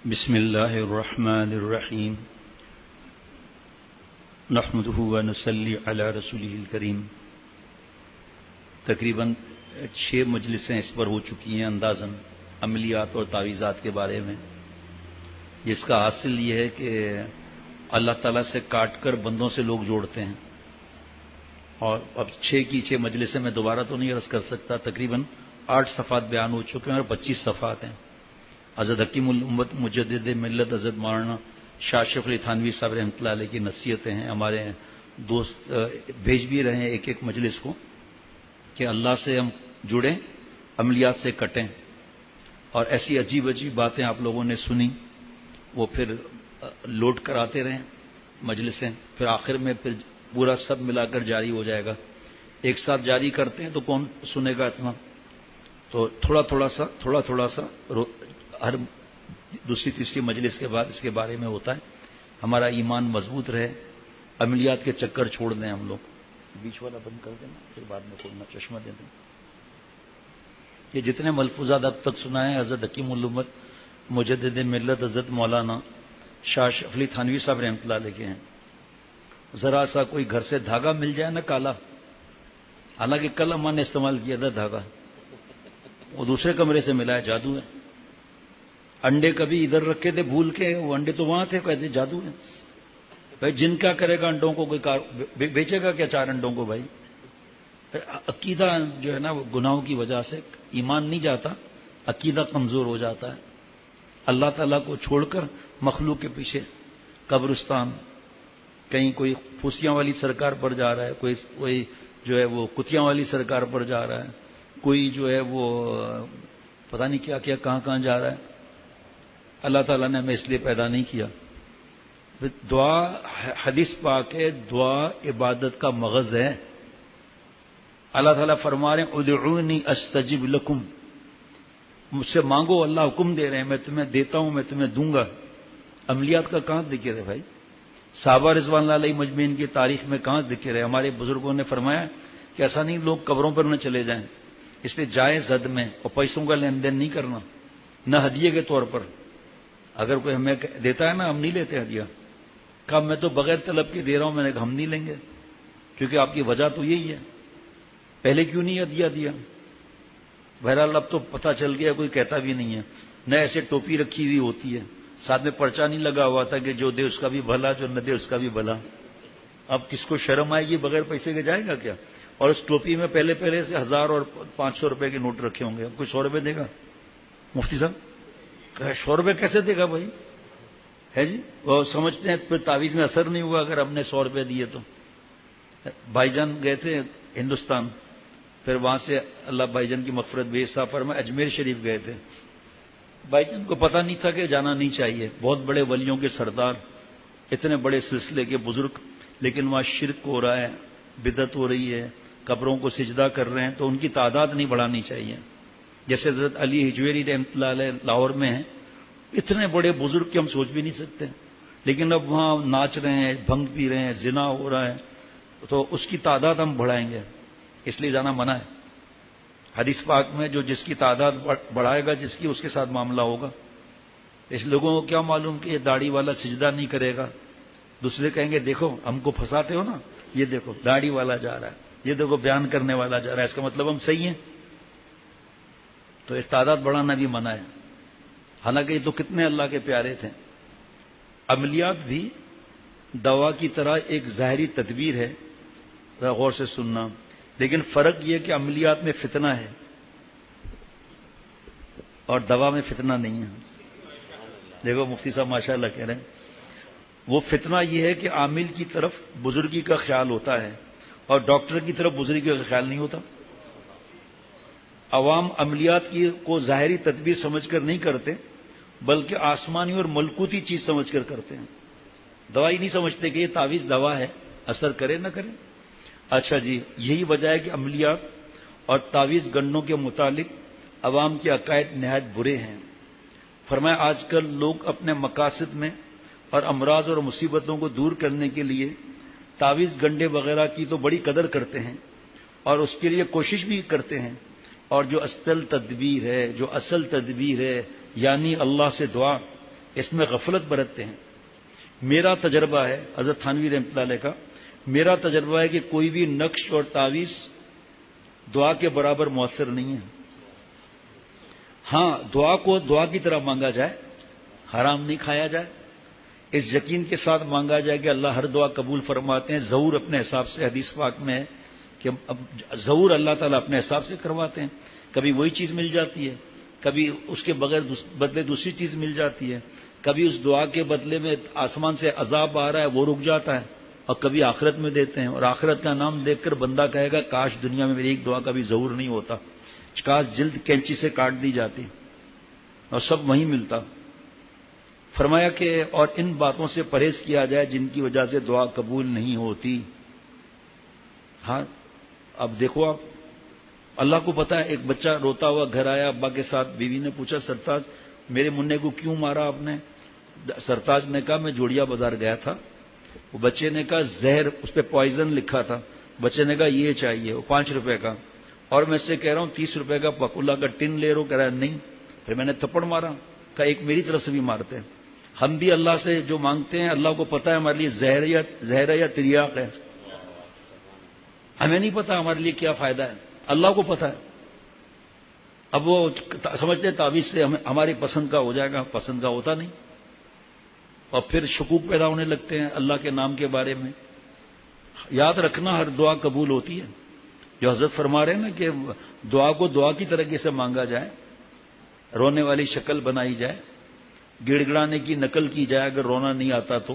بسم اللہ الرحمن الرحیم نحمده ونصلی علی رسوله الکریم۔ تقریباً 6 مجلسیں اس پر ہو چکی ہیں اندازاً عملیات اور تعویذات کے بارے میں، جس کا حاصل یہ ہے کہ اللہ تعالیٰ سے کاٹ کر بندوں سے لوگ جوڑتے ہیں۔ اور اب 6 کی 6 مجلسیں میں دوبارہ تو نہیں عرض کر سکتا، تقریباً 8 صفحات بیان ہو چکے ہیں اور 25 صفحات ہیں۔ حضرت حکیم الامت مجدد ملت حضرت مولانا شاہ اشرف علی تھانوی صاحب رحمۃ اللہ علیہ کی نصیحتیں ہیں۔ ہمارے دوست بھیج بھی رہے ہیں ایک مجلس کو کہ اللہ سے ہم جڑیں، عملیات سے کٹیں، اور ایسی عجیب عجیب باتیں آپ لوگوں نے سنی وہ پھر لوڈ کراتے رہیں مجلسیں، پھر آخر میں پھر پورا سب ملا کر جاری ہو جائے گا۔ ایک ساتھ جاری کرتے ہیں تو کون سنے گا اتنا، تو تھوڑا تھوڑا سا ہر دوسری تیسری مجلس کے بعد اس کے بارے میں ہوتا ہے۔ ہمارا ایمان مضبوط رہے، عملیات کے چکر چھوڑ دیں ہم لوگ۔ بیچ والا بند کر دینا، پھر بعد میں کھولنا، چشمہ دے دیں۔ یہ جتنے ملفوظات اب تک سنائے حضرت حکیم الامت مجدد ملت حضرت مولانا شاہ اشرف علی تھانوی صاحب رحمۃ اللہ علیہ کے ہیں۔ ذرا سا کوئی گھر سے دھاگا مل جائے نا کالا، حالانکہ کل اماں نے استعمال کیا تھا دھاگا، وہ دوسرے کمرے سے ملا ہے، جادو ہے۔ انڈے کبھی ادھر رکھے تھے بھول کے، وہ انڈے تو وہاں تھے، کہتے جادو ہے۔ بھائی جن کیا کرے گا انڈوں کو، کوئی بیچے گا کیا 4 انڈوں کو؟ بھائی عقیدہ جو ہے نا وہ گناہوں کی وجہ سے ایمان نہیں جاتا، عقیدہ کمزور ہو جاتا ہے۔ اللہ تعالیٰ کو چھوڑ کر مخلوق کے پیچھے قبرستان، کہیں کوئی پھوسیاں والی سرکار پر جا رہا ہے، کوئی جو ہے وہ کتیاں والی سرکار پر جا رہا ہے، کوئی جو ہے وہ پتہ نہیں کیا کیا کہاں جا رہا ہے۔ اللہ تعالیٰ نے ہمیں اس لیے پیدا نہیں کیا۔ دعا حدیث پاک ہے، دعا عبادت کا مغز ہے۔ اللہ تعالیٰ فرما رہے ہیں ادعونی استجب لکم، مجھ سے مانگو، اللہ حکم دے رہے ہیں، میں تمہیں دیتا ہوں، میں تمہیں دوں گا۔ عملیات کا کہاں ذکر ہے بھائی؟ صحابہ رضوان اللہ علیہ مجمعین کی تاریخ میں کہاں ذکر ہے؟ ہمارے بزرگوں نے فرمایا کہ ایسا نہیں لوگ قبروں پر نہ چلے جائیں، اس لیے جائز حد میں، اور پیسوں کا لین دین نہیں کرنا، نہ ہدیے کے طور پر۔ اگر کوئی ہمیں دیتا ہے نا، ہم نہیں لیتے ہدیہ، کہا میں تو بغیر طلب کے دے رہا ہوں، میں نے کہا ہم نہیں لیں گے، کیونکہ آپ کی وجہ تو یہی ہے، پہلے کیوں نہیں ہدیہ دیا؟ بہرحال اب تو پتہ چل گیا، کوئی کہتا بھی نہیں ہے، نہ ایسے ٹوپی رکھی ہوئی ہوتی ہے، ساتھ میں پرچہ نہیں لگا ہوا تھا کہ جو دے اس کا بھی بھلا، جو نہ دے اس کا بھی بھلا۔ اب کس کو شرم آئے گی؟ بغیر پیسے کے جائے گا کیا؟ اور اس ٹوپی میں پہلے سے 1000 اور 500 روپے کے نوٹ رکھے ہوں گے، اب کوئی 100 روپے دے گا؟ مفتی صاحب 100 روپے کیسے دے گا بھائی؟ ہے جی، وہ سمجھتے ہیں پھر تعویذ میں اثر نہیں ہوا اگر ہم نے 100 روپے دیے تو۔ بھائی جان گئے تھے ہندوستان، پھر وہاں سے اللہ بھائی جان کی مغفرت بھیج صاحب فرمائے اجمیر شریف گئے تھے۔ بھائی جان کو پتہ نہیں تھا کہ جانا نہیں چاہیے، بہت بڑے ولیوں کے سردار، اتنے بڑے سلسلے کے بزرگ، لیکن وہاں شرک ہو رہا ہے، بدعت ہو رہی ہے، قبروں کو سجدہ کر رہے ہیں، تو ان کی تعداد نہیں بڑھانی چاہیے۔ جیسے حضرت علی حجویری رحمۃ اللہ علیہ لاہور میں ہیں، اتنے بڑے بزرگ کہ ہم سوچ بھی نہیں سکتے، لیکن اب وہاں ناچ رہے ہیں، بھنگ پی رہے ہیں، زنا ہو رہا ہے، تو اس کی تعداد ہم بڑھائیں گے، اس لیے جانا منع ہے۔ حدیث پاک میں جو جس کی تعداد بڑھائے گا، جس کی اس کے ساتھ معاملہ ہوگا۔ اس لوگوں کو کیا معلوم کہ یہ داڑھی والا سجدہ نہیں کرے گا، دوسرے کہیں گے دیکھو ہم کو پھنساتے ہو نا، یہ دیکھو داڑھی والا جا رہا ہے، یہ دیکھو بیان کرنے والا جا رہا ہے، اس کا مطلب ہم صحیح ہیں۔ تو اس تعداد بڑھانا بھی منع ہے، حالانکہ یہ تو کتنے اللہ کے پیارے تھے۔ عملیات بھی دوا کی طرح ایک ظاہری تدبیر ہے، ذرا غور سے سننا، لیکن فرق یہ کہ عملیات میں فتنہ ہے اور دوا میں فتنہ نہیں ہے۔ دیکھو مفتی صاحب ماشاء اللہ کہہ رہے ہیں، وہ فتنہ یہ ہے کہ عامل کی طرف بزرگی کا خیال ہوتا ہے اور ڈاکٹر کی طرف بزرگی کا خیال نہیں ہوتا۔ عوام عملیات کو ظاہری تدبیر سمجھ کر نہیں کرتے، بلکہ آسمانی اور ملکوتی چیز سمجھ کر کرتے ہیں۔ دوائی نہیں سمجھتے کہ یہ تعویذ دوا ہے، اثر کرے نہ کرے۔ اچھا جی، یہی وجہ ہے کہ عملیات اور تعویذ گنوں کے متعلق عوام کے عقائد نہایت برے ہیں۔ فرمایا آج کل لوگ اپنے مقاصد میں اور امراض اور مصیبتوں کو دور کرنے کے لیے تعویذ گنڈے وغیرہ کی تو بڑی قدر کرتے ہیں اور اس کے لیے کوشش بھی کرتے ہیں، اور جو اصل تدبیر ہے، جو اصل تدبیر ہے، یعنی اللہ سے دعا، اس میں غفلت برتتے ہیں. میرا تجربہ ہے حضرت تھانوی رحمۃ اللہ علیہ کا، میرا تجربہ ہے کہ کوئی بھی نقش اور تعویذ دعا کے برابر مؤثر نہیں ہے. ہاں، دعا کو دعا کی طرح مانگا جائے، حرام نہیں کھایا جائے، اس یقین کے ساتھ مانگا جائے کہ اللہ ہر دعا قبول فرماتے ہیں. ظہور اپنے حساب سے حدیث پاک میں ہے کہ ظہور اللہ تعالیٰ اپنے حساب سے کرواتے ہیں. کبھی وہی چیز مل جاتی ہے، کبھی اس کے بغیر بدلے دوسری چیز مل جاتی ہے، کبھی اس دعا کے بدلے میں آسمان سے عذاب آ رہا ہے وہ رک جاتا ہے، اور کبھی آخرت میں دیتے ہیں. اور آخرت کا نام دیکھ کر بندہ کہے گا کاش دنیا میں میری ایک دعا کا بھی ظہور نہیں ہوتا، کاش جلد کینچی سے کاٹ دی جاتی اور سب وہیں ملتا. فرمایا کہ اور ان باتوں سے پرہیز کیا جائے جن کی وجہ سے دعا قبول نہیں ہوتی. ہاں اب دیکھو، آپ اللہ کو پتا ہے. ایک بچہ روتا ہوا گھر آیا ابا کے ساتھ، بیوی نے پوچھا سرتاج میرے منع کو کیوں مارا آپ نے؟ سرتاج نے کہا میں جوڑیا بازار گیا تھا، وہ بچے نے کہا زہر، اس پہ پوائزن لکھا تھا. بچے نے کہا یہ چاہیے، وہ 5 روپے کا، اور میں اس سے کہہ رہا ہوں 30 روپے کا پکولا کا ٹن لے رہا ہوں، کہہ رہا ہے نہیں. پھر میں نے تھپڑ مارا، کہا ایک میری طرف سے بھی مارتے ہیں. ہم بھی اللہ سے جو مانگتے ہیں اللہ کو پتا ہے ہمارے لیے زہر ہے یا تریاق ہے، ہمیں نہیں پتا ہمارے لیے کیا فائدہ ہے، اللہ کو پتا ہے. اب وہ سمجھتے ہیں تعویذ سے ہماری پسند کا ہو جائے گا، پسند کا ہوتا نہیں، اور پھر شکوک پیدا ہونے لگتے ہیں اللہ کے نام کے بارے میں. یاد رکھنا ہر دعا قبول ہوتی ہے. جو حضرت فرما رہے ہیں نا کہ دعا کو دعا کی طریقے سے مانگا جائے، رونے والی شکل بنائی جائے، گڑ گڑانے کی نقل کی جائے، اگر رونا نہیں آتا تو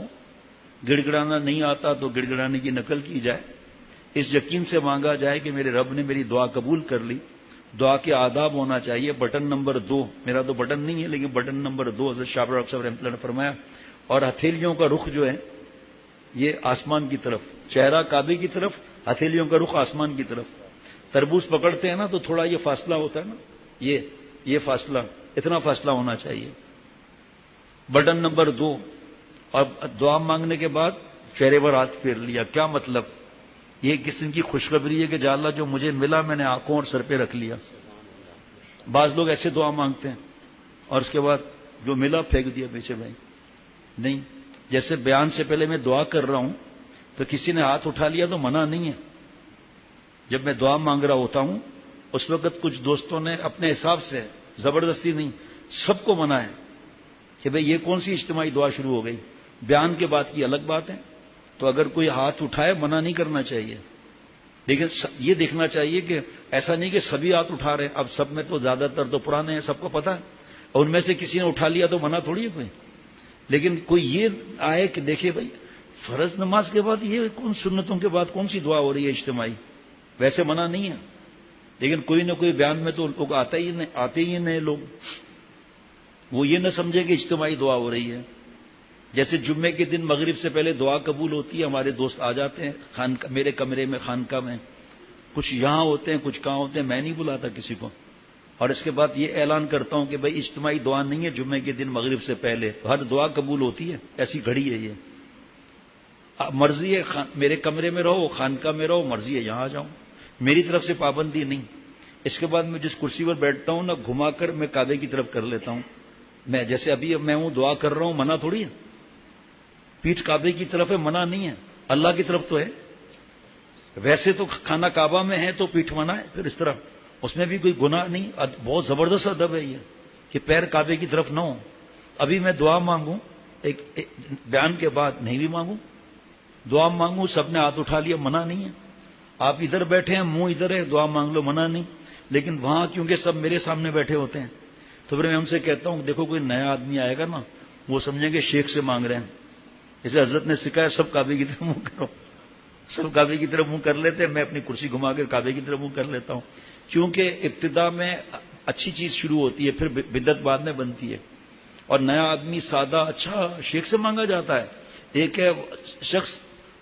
گڑ گڑانا نہیں آتا تو گڑ گڑانے کی نقل کی جائے. اس یقین سے مانگا جائے کہ میرے رب نے میری دعا قبول کر لی. دعا کے آداب ہونا چاہیے. بٹن نمبر 2، میرا تو بٹن نہیں ہے لیکن بٹن نمبر 2 حضرت شاہ رخ صاحب رحمۃ اللہ نے فرمایا، اور ہتھیلیوں کا رخ جو ہے یہ آسمان کی طرف، چہرہ کعبے کی طرف، ہتھیلیوں کا رخ آسمان کی طرف. تربوز پکڑتے ہیں نا تو تھوڑا یہ فاصلہ ہوتا ہے نا، یہ فاصلہ، اتنا فاصلہ ہونا چاہیے. بٹن نمبر 2، اور دعا مانگنے کے بعد چہرے پر ہاتھ پھیر لیا. کیا مطلب؟ یہ قسم کی خوشخبری ہے کہ یا اللہ جو مجھے ملا میں نے آنکھوں اور سر پہ رکھ لیا. بعض لوگ ایسے دعا مانگتے ہیں اور اس کے بعد جو ملا پھینک دیا پیچھے. بھائی نہیں، جیسے بیان سے پہلے میں دعا کر رہا ہوں تو کسی نے ہاتھ اٹھا لیا تو منع نہیں ہے. جب میں دعا مانگ رہا ہوتا ہوں اس وقت کچھ دوستوں نے اپنے حساب سے، زبردستی نہیں، سب کو منع ہے کہ بھئی یہ کون سی اجتماعی دعا شروع ہو گئی. بیان کے بعد کی الگ بات ہے، تو اگر کوئی ہاتھ اٹھائے منع نہیں کرنا چاہیے، لیکن یہ دیکھنا چاہیے کہ ایسا نہیں کہ سبھی ہاتھ اٹھا رہے ہیں. اب سب میں تو زیادہ تر تو پرانے ہیں، سب کو پتا ہے، اور ان میں سے کسی نے اٹھا لیا تو منع تھوڑی ہے کوئی. لیکن کوئی یہ آئے کہ دیکھے بھائی فرض نماز کے بعد یہ کون، سنتوں کے بعد کون سی دعا ہو رہی ہے اجتماعی، ویسے منع نہیں ہے، لیکن کوئی نہ کوئی بیان میں تو لوگ آتے ہی نئے لوگ، وہ یہ نہ سمجھے کہ اجتماعی دعا ہو رہی ہے. جیسے جمعے کے دن مغرب سے پہلے دعا قبول ہوتی ہے، ہمارے دوست آ جاتے ہیں میرے کمرے میں، خانقاہ میں، کچھ یہاں ہوتے ہیں کچھ کہاں ہوتے ہیں، میں نہیں بلاتا کسی کو. اور اس کے بعد یہ اعلان کرتا ہوں کہ بھائی اجتماعی دعا نہیں ہے جمعے کے دن مغرب سے پہلے، ہر دعا قبول ہوتی ہے، ایسی گھڑی ہے. یہ مرضی ہے میرے کمرے میں رہو، خانقاہ میں رہو، مرضی ہے یہاں آ جاؤں، میری طرف سے پابندی نہیں. اس کے بعد میں جس کرسی پر بیٹھتا ہوں نا گھما کر میں کعبے کی طرف کر لیتا ہوں. میں جیسے ابھی میں ہوں دعا کر رہا ہوں، منع تھوڑی ہے، پیٹھ کعبے کی طرف ہے، منع نہیں ہے، اللہ کی طرف تو ہے. ویسے تو کھانا کعبہ میں ہے تو پیٹھ منع ہے، پھر اس طرح اس میں بھی کوئی گناہ نہیں. بہت زبردست ادب ہے یہ کہ پیر کعبے کی طرف نہ ہو. ابھی میں دعا مانگوں، ایک بیان کے بعد نہیں بھی مانگوں، دعا مانگوں، سب نے ہاتھ اٹھا لیا، منع نہیں ہے. آپ ادھر بیٹھے ہیں، منہ ادھر ہے، دعا مانگ لو، منع نہیں. لیکن وہاں کیونکہ سب میرے سامنے بیٹھے ہوتے ہیں تو پھر میں ان سے کہتا ہوں دیکھو کوئی نیا آدمی آئے گا نا وہ سمجھیں گے شیخ سے مانگ رہے ہیں. جیسے حضرت نے سکھایا سب کعبے کی طرف منہ کرو، سب کعبے کی طرف منہ کر لیتے ہیں، میں اپنی کرسی گھما کر کعبے کی طرف منہ کر لیتا ہوں. کیونکہ ابتدا میں اچھی چیز شروع ہوتی ہے، پھر بدعت بعد میں بنتی ہے. اور نیا آدمی سادہ، اچھا شیخ سے مانگا جاتا ہے. ایک ہے شخص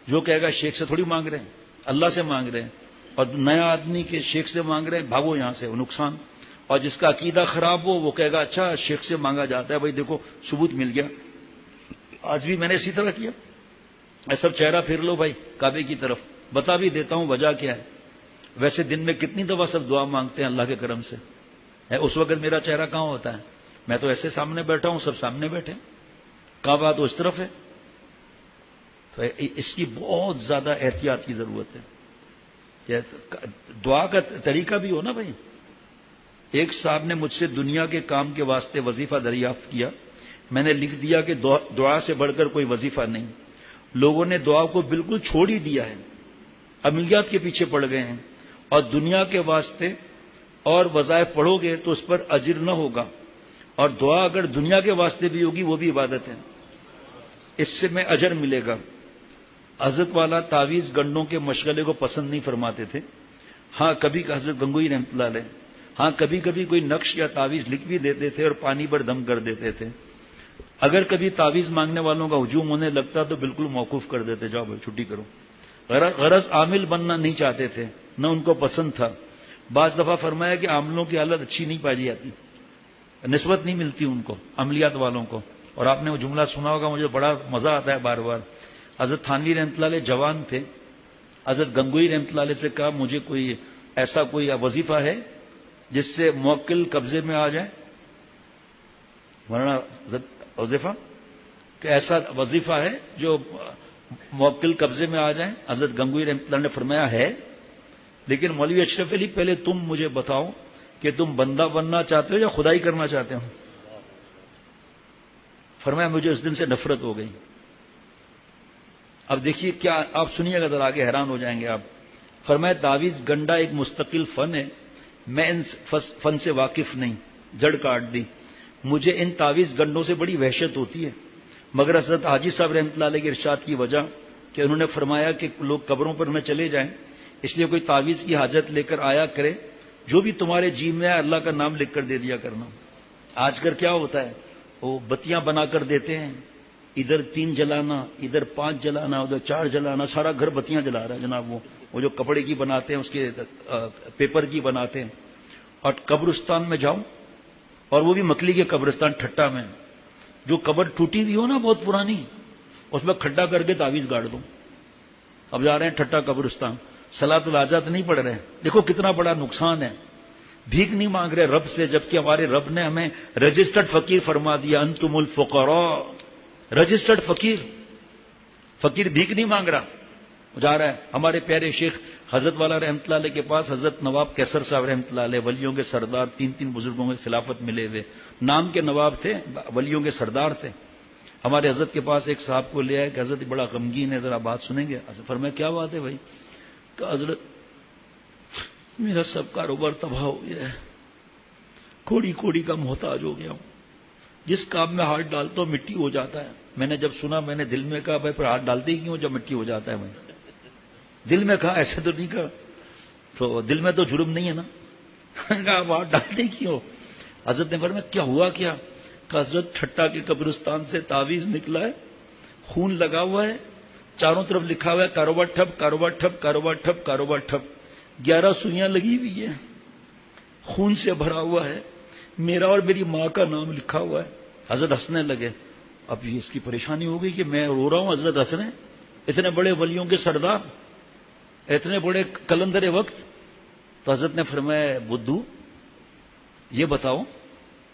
جو کہے گا شیخ سے تھوڑی مانگ رہے ہیں، اللہ سے مانگ رہے ہیں. اور نیا آدمی کے شیخ سے مانگ رہے ہیں، بھاگو یہاں سے، وہ نقصان. اور جس کا عقیدہ خراب ہو وہ کہے گا اچھا شیخ سے مانگا جاتا ہے، بھائی دیکھو ثبوت مل گیا. آج بھی میں نے اسی طرح کیا، میں سب چہرہ پھر لو بھائی کعبے کی طرف، بتا بھی دیتا ہوں وجہ کیا ہے. ویسے دن میں کتنی دفعہ سب دعا مانگتے ہیں اللہ کے کرم سے، اس وقت میرا چہرہ کہاں ہوتا ہے؟ میں تو ایسے سامنے بیٹھا ہوں، سب سامنے بیٹھے. کعبہ تو اس طرف ہے. تو اس کی بہت زیادہ احتیاط کی ضرورت ہے. دعا کا طریقہ بھی ہو نا بھائی. ایک صاحب نے مجھ سے دنیا کے کام کے واسطے وظیفہ دریافت کیا. میں نے لکھ دیا کہ دعا سے بڑھ کر کوئی وظیفہ نہیں. لوگوں نے دعا کو بالکل چھوڑ ہی دیا ہے, عملیات کے پیچھے پڑ گئے ہیں, اور دنیا کے واسطے اور وظائف پڑھو گے تو اس پر اجر نہ ہوگا, اور دعا اگر دنیا کے واسطے بھی ہوگی وہ بھی عبادت ہے, اس سے میں اجر ملے گا. حضرت والا تعویذ گنڈوں کے مشغلے کو پسند نہیں فرماتے تھے. ہاں کبھی حضرت گنگوئی رحمۃ اللہ علیہ, ہاں کبھی کبھی کوئی نقش یا تعویذ لکھ بھی دیتے تھے اور پانی پر دم کر دیتے تھے. اگر کبھی تعویذ مانگنے والوں کا ہجوم ہونے لگتا تو بالکل موقوف کر دیتے, جاؤ بھائی چھٹی کرو. غرض عامل بننا نہیں چاہتے تھے, نہ ان کو پسند تھا. بعض دفعہ فرمایا کہ عاملوں کی حالت اچھی نہیں پائی جاتی, نسبت نہیں ملتی ان کو عملیات والوں کو. اور آپ نے وہ جملہ سنا ہوگا, مجھے بڑا مزہ آتا ہے بار بار. حضرت تھانوی رحمۃ اللہ علیہ جوان تھے, حضرت گنگوئی رحمۃ اللہ علیہ سے کہا مجھے کوئی ایسا کوئی وظیفہ ہے جس سے موکل قبضے میں آ جائے. مولانا وظیفہ کہ ایسا وظیفہ ہے جو موکل قبضے میں آ جائیں. حضرت گنگوئی رحمۃ اللہ نے فرمایا ہے, لیکن مولوی اشرف علی پہلے تم مجھے بتاؤ کہ تم بندہ بننا چاہتے ہو یا خدائی کرنا چاہتے ہو. فرمایا مجھے اس دن سے نفرت ہو گئی. اب دیکھیے کیا, آپ سنیے گا ذرا آگے حیران ہو جائیں گے آپ. فرمایا تعویذ گنڈا ایک مستقل فن ہے, میں ان فن سے واقف نہیں, جڑ کاٹ دی. مجھے ان تعویذ گنڈوں سے بڑی وحشت ہوتی ہے, مگر حضرت حاجی صاحب رحمۃ اللہ علیہ کے ارشاد کی وجہ کہ انہوں نے فرمایا کہ لوگ قبروں پر نہ چلے جائیں, اس لیے کوئی تعویذ کی حاجت لے کر آیا کرے, جو بھی تمہارے جی میں آئے اللہ کا نام لکھ کر دے دیا کرنا. آج کل کیا ہوتا ہے, وہ بتیاں بنا کر دیتے ہیں, ادھر 3 جلانا, ادھر 5 جلانا, ادھر 4 جلانا, سارا گھر بتیاں جلا رہا ہے جناب. وہ جو کپڑے کی بناتے ہیں, اس کے پیپر کی بناتے ہیں. اور قبرستان میں جاؤں, اور وہ بھی مکلی کے قبرستان ٹھٹا میں, جو قبر ٹوٹی ہوئی ہو نا بہت پرانی, اس میں کھڈا کر کے تعویذ گاڑ دوں. اب جا رہے ہیں ٹھٹا قبرستان, صلاۃ الحاجات نہیں پڑھ رہے. دیکھو کتنا بڑا نقصان ہے. بھیک نہیں مانگ رہے رب سے, جبکہ ہمارے رب نے ہمیں رجسٹرڈ فقیر فرما دیا. انتم الفقراء, رجسٹرڈ فقیر. فقیر بھیک نہیں مانگ رہا, جا رہا ہے. ہمارے پیارے شیخ حضرت والا رحمۃ اللہ علیہ کے پاس حضرت نواب کیسر صاحب رحمۃ اللہ علیہ, ولیوں کے سردار, 3 بزرگوں کے خلافت ملے ہوئے, نام کے نواب تھے, ولیوں کے سردار تھے. ہمارے حضرت کے پاس ایک صاحب کو لے آئے کہ حضرت بڑا غمگین ہے, ذرا بات سنیں گے. فرمایا کیا بات ہے بھائی؟ کہ حضرت میرا سب کاروبار تباہ ہو گیا ہے, کوڑی کوڑی کا محتاج ہو گیا ہوں, جس کام میں ہاتھ ڈالتا ہوں مٹی ہو جاتا ہے. میں نے جب سنا میں نے دل میں کہا بھائی پھر ہاتھ ڈالتے ہی کیوں جب مٹی ہو جاتا ہے؟ بھائی دل میں کہا, ایسے تو نہیں کہا, تو دل میں تو جرم نہیں ہے نا. کہا آپ ہاتھ ڈالتے ہی کیوں؟ حضرت نے فرمایا کیا ہوا کیا؟ کہ حضرت ٹھٹا کے قبرستان سے تعویذ نکلا ہے, خون لگا ہوا ہے, چاروں طرف لکھا ہوا ہے کاروبار ٹھپ, کاروبار ٹھپ, کاروبار ٹھپ, کاروبار ٹھپ. 11 سوئیاں لگی ہوئی ہیں, خون سے بھرا ہوا ہے, میرا اور میری ماں کا نام لکھا ہوا ہے. حضرت ہنسنے لگے. اب یہ اس کی پریشانی ہو گئی کہ میں رو رہا ہوں, حضرت ہنس رہے ہیں. اتنے بڑے ولیوں کے سردار, اتنے بڑے کلندر وقت. تو حضرت نے فرمایا بدھو یہ بتاؤ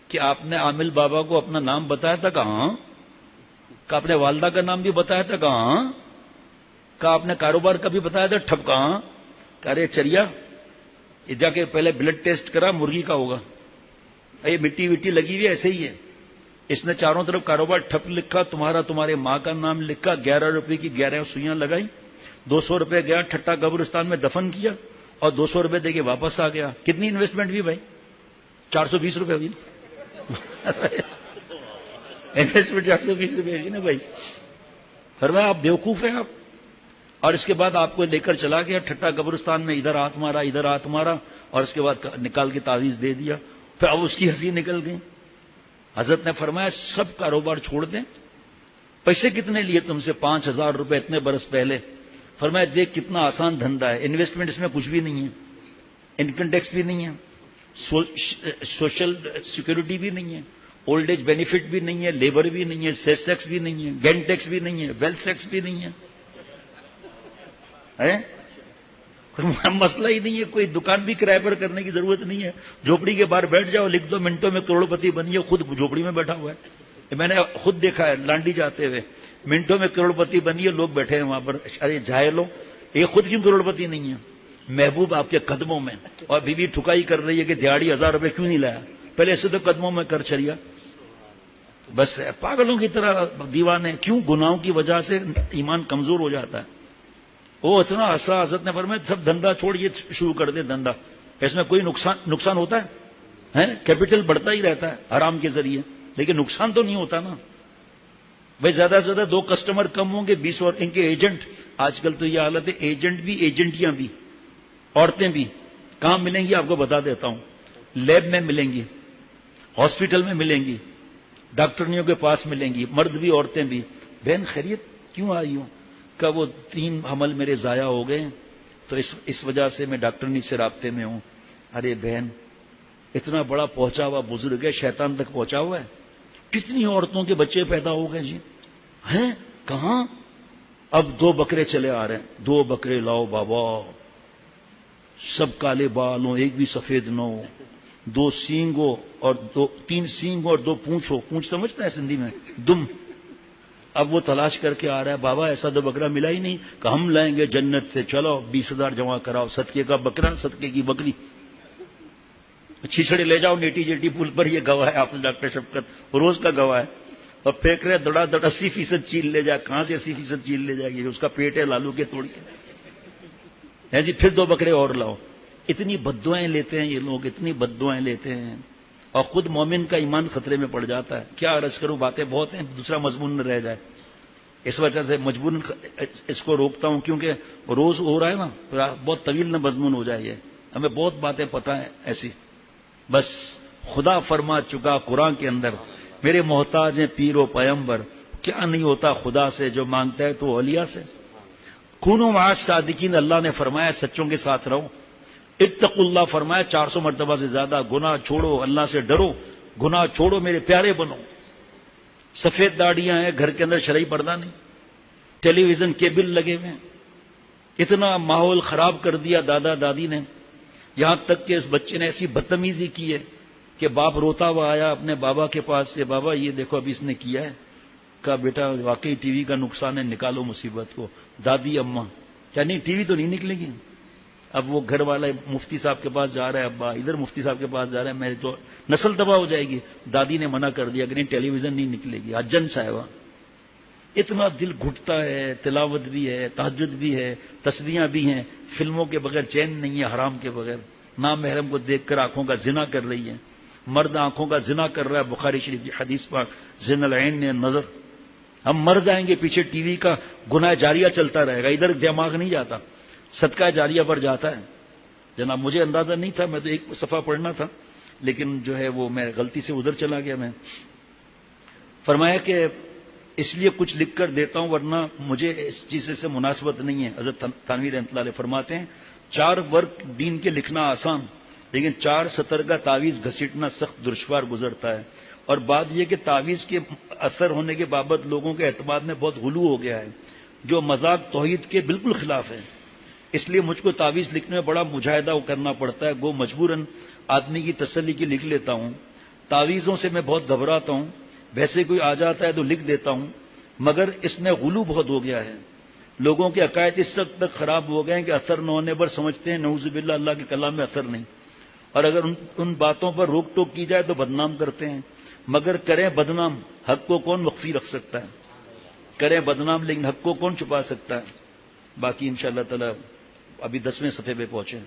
کہ آپ نے عامل بابا کو اپنا نام بتایا تھا؟ کہاں. کہ آپ نے والدہ کا نام بھی بتایا تھا؟ کہاں. کہ آپ نے کاروبار کا بھی بتایا تھا؟ ٹھپ. کہاں. کہ ارے چریا یہ جا کے پہلے بلڈ ٹیسٹ کرا, مرغی کا ہوگا. یہ مٹی وٹی لگی ہوئی ایسے ہی ہے. اس نے چاروں طرف کاروبار ٹھپ لکھا, تمہارے ماں کا نام لکھا, 11 روپے کی 11 سوئیاں لگائی, 200 روپے گیا ٹھٹا قبرستان میں دفن کیا, اور 200 روپے دے کے واپس آ گیا. کتنی انویسٹمنٹ ہوئی بھائی؟ 420 روپے ہوئی. انویسٹمنٹ 420 روپے ہوئی نا بھائی. فرمایا آپ بیوقوف ہیں آپ. اور اس کے بعد آپ کو لے کر چلا گیا ٹھٹا قبرستان میں, ادھر ہاتھ مارا, ادھر ہاتھ مارا, اور اس کے بعد نکال کے تعویذ دے دیا. پھر اب اس کی ہنسی نکل گئی. حضرت نے فرمایا سب کاروبار چھوڑ دیں. پیسے کتنے لیے تم سے؟ 5000 روپے اتنے برس پہلے. فرمایا دیکھ کتنا آسان دھندا ہے, انویسٹمنٹ اس میں کچھ بھی نہیں ہے, انکم ٹیکس بھی نہیں ہے, سوشل سیکورٹی بھی نہیں ہے, اولڈ ایج بینیفٹ بھی نہیں ہے, لیبر بھی نہیں ہے, سیس ٹیکس بھی نہیں ہے, گین ٹیکس بھی نہیں ہے, ویلتھ ٹیکس بھی نہیں ہے. مسئلہ ہی نہیں ہے. کوئی دکان بھی کرائے پر کرنے کی ضرورت نہیں ہے. جھوپڑی کے باہر بیٹھ جاؤ, لکھ دو منٹوں میں کروڑ پتی بنیے, خود جھوپڑی میں بیٹھا ہوا ہے. میں نے خود دیکھا ہے لانڈی جاتے ہوئے، منٹوں میں کروڑپتی بنی ہے، لوگ بیٹھے ہیں وہاں پر، ارے جاہلو یہ خود کیوں کروڑپتی نہیں ہے؟ محبوب آپ کے قدموں میں، اور بیوی ٹھکائی کر رہی ہے کہ دیہاڑی 1000 روپے کیوں نہیں لایا؟ پہلے سے تو قدموں میں کر چڑیا. بس پاگلوں کی طرح دیوانے. کیوں؟ گناہوں کی وجہ سے ایمان کمزور ہو جاتا ہے. وہ اتنا ہنسا حضرت نے فرمایا سب دھندا چھوڑیے، شروع کر دے دھندا. اس میں کوئی نقصان ہوتا ہے؟ کیپٹل بڑھتا ہی رہتا ہے حرام کے ذریعے، لیکن نقصان تو نہیں ہوتا نا. بھائی زیادہ سے زیادہ 2 کسٹمر کم ہوں گے، 20 اور ان کے ایجنٹ. آج کل تو یہ حالت ہے، ایجنٹ بھی ایجنٹیاں بھی، عورتیں بھی. کہاں ملیں گی آپ کو بتا دیتا ہوں، لیب میں ملیں گی، ہاسپٹل میں ملیں گی، ڈاکٹرنیوں کے پاس ملیں گی، مرد بھی عورتیں بھی. بہن خیریت کیوں آئی ہوں؟ کہ وہ 3 حمل میرے ضائع ہو گئے تو اس وجہ سے میں ڈاکٹرنی سے رابطے میں ہوں. ارے بہن اتنا بڑا پہنچا ہوا بزرگ ہے، شیطان تک پہنچا ہوا ہے. کتنی عورتوں کے بچے پیدا ہو گئے جی ہیں کہاں؟ اب 2 بکرے چلے آ رہے ہیں. 2 بکرے لاؤ بابا، سب کالے بال ہوں، ایک بھی سفید نہ ہو، 2 سینگ ہو اور 3 سینگ اور 2 پونچھ ہو. پونچھ سمجھتا ہے سندھی میں؟ دم. اب وہ تلاش کر کے آ رہا ہے، بابا ایسا تو بکرا ملا ہی نہیں. کہ ہم لائیں گے جنت سے، چلو 20,000 جمع کراؤ، صدقے کا بکرا، صدقے کی بکری. چھچڑے لے جاؤ نیٹی جیٹی پل پر، یہ گواہ ہے آپ ڈاکٹر شفقت، روز کا گواہ ہے. اور پھینک رہے دڑا دڑ 80% چیل لے جائے. کہاں سے 80% چیل لے جائے گی؟ اس کا پیٹ ہے لالو کے توڑ کے ہے جی. پھر 2 بکرے اور لاؤ. اتنی بددعائیں لیتے ہیں یہ لوگ، اتنی بددعائیں لیتے ہیں، اور خود مومن کا ایمان خطرے میں پڑ جاتا ہے. کیا عرض کروں، باتیں بہت ہیں، دوسرا مضمون نہ رہ جائے. اس وجہ سے مجبوراً اس کو روکتا ہوں، کیونکہ روز ہو رہا ہے نا، بہت طویل نہ مضمون ہو جائے. ہمیں بہت باتیں پتہ ہیں ایسی. بس خدا فرما چکا قرآن کے اندر، میرے محتاج ہیں پیر و پیمبر. کیا نہیں ہوتا خدا سے، جو مانگتا ہے تو اولیاء سے. کونوا مع الصادقین، اللہ نے فرمایا سچوں کے ساتھ رہو. اتقوا اللہ فرمایا 400 مرتبہ سے زیادہ. گناہ چھوڑو، اللہ سے ڈرو، گناہ چھوڑو، میرے پیارے بنو. سفید داڑیاں ہیں گھر کے اندر، شرعی پردہ نہیں. ٹیلی ویژن کیبل لگے ہوئے ہیں. اتنا ماحول خراب کر دیا دادا دادی نے، یہاں تک کہ اس بچے نے ایسی بدتمیزی کی ہے کہ باپ روتا ہوا آیا اپنے بابا کے پاس سے، بابا یہ دیکھو ابھی اس نے کیا ہے. کہا بیٹا واقعی ٹی وی کا نقصان ہے، نکالو مصیبت کو. دادی اماں کیا نہیں، ٹی وی تو نہیں نکلے گی. اب وہ گھر والا مفتی صاحب کے پاس جا رہا ہے، ابا ادھر مفتی صاحب کے پاس جا رہا ہے، میری تو نسل تباہ ہو جائے گی. دادی نے منع کر دیا کہ نہیں ٹیلی ویژن نہیں نکلے گی. حجن صاحبہ اتنا دل گھٹتا ہے. تلاوت بھی ہے، تہجد بھی ہے، تسبیحاں بھی ہیں، فلموں کے بغیر چین نہیں ہے، حرام کے بغیر. نامحرم کو دیکھ کر آنکھوں کا زنا کر رہی ہے. مرد آنکھوں کا زنا کر رہا ہے، بخاری شریف کی حدیث پاک، زنا العین نے نظر. ہم مر جائیں گے، پیچھے ٹی وی کا گناہ جاریہ چلتا رہے گا، ادھر دماغ نہیں جاتا، صدقہ جاریہ پر جاتا ہے. جناب مجھے اندازہ نہیں تھا، میں تو ایک صفحہ پڑھنا تھا، لیکن جو ہے وہ میں غلطی سے ادھر چلا گیا. میں فرمایا کہ اس لیے کچھ لکھ کر دیتا ہوں ورنہ مجھے اس چیز سے مناسبت نہیں ہے. حضرت تھانوی رحمۃ اللہ علیہ فرماتے ہیں 4 ورق دین کے لکھنا آسان، لیکن 4 سطر کا تعویذ گھسیٹنا سخت دشوار گزرتا ہے. اور بات یہ کہ تعویذ کے اثر ہونے کے بابت لوگوں کے اعتماد میں بہت غلو ہو گیا ہے، جو مذاق توحید کے بالکل خلاف ہے. اس لیے مجھ کو تعویذ لکھنے میں بڑا مجاہدہ کرنا پڑتا ہے. گو مجبوراً آدمی کی تسلی کی لکھ لیتا ہوں. تعویذوں سے میں بہت گھبراتا ہوں، ویسے کوئی آ جاتا ہے تو لکھ دیتا ہوں، مگر اس میں غلو بہت ہو گیا ہے. لوگوں کے عقائد اس وقت تک خراب ہو گئے ہیں کہ اثر نہ ہونے پر سمجھتے ہیں نعوذ باللہ اللہ کے کلام میں اثر نہیں، اور اگر ان باتوں پر روک ٹوک کی جائے تو بدنام کرتے ہیں. مگر کریں بدنام، حق کو کون مخفی رکھ سکتا ہے؟ کریں بدنام لیکن حق کو کون چھپا سکتا ہے؟ باقی انشاءاللہ تعالی ابھی 10ویں صفحے پہ پہنچے ہیں.